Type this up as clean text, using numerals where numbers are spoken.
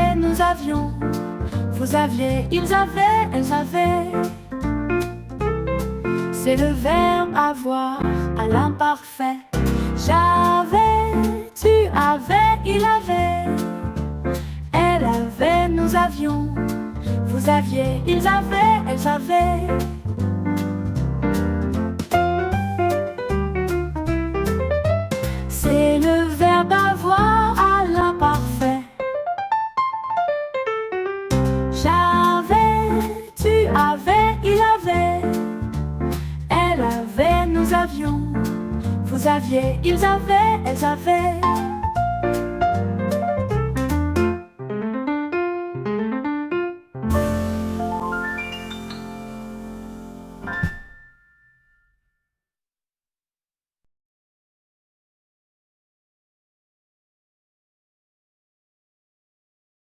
avait, nous avions. Vous aviez, ils avaient, elles avaient. C'est le verbe avoir à l'imparfait. J'avais, tu avais, il avait. Elle avait, nous avions. Vous aviez, ils avaient, elles avaient. C'est le verbe avoir à l'imparfait. J'avais, tu avais, il avait. Elle avait, nous avions. Vous aviez, ils avaient, elles avaient.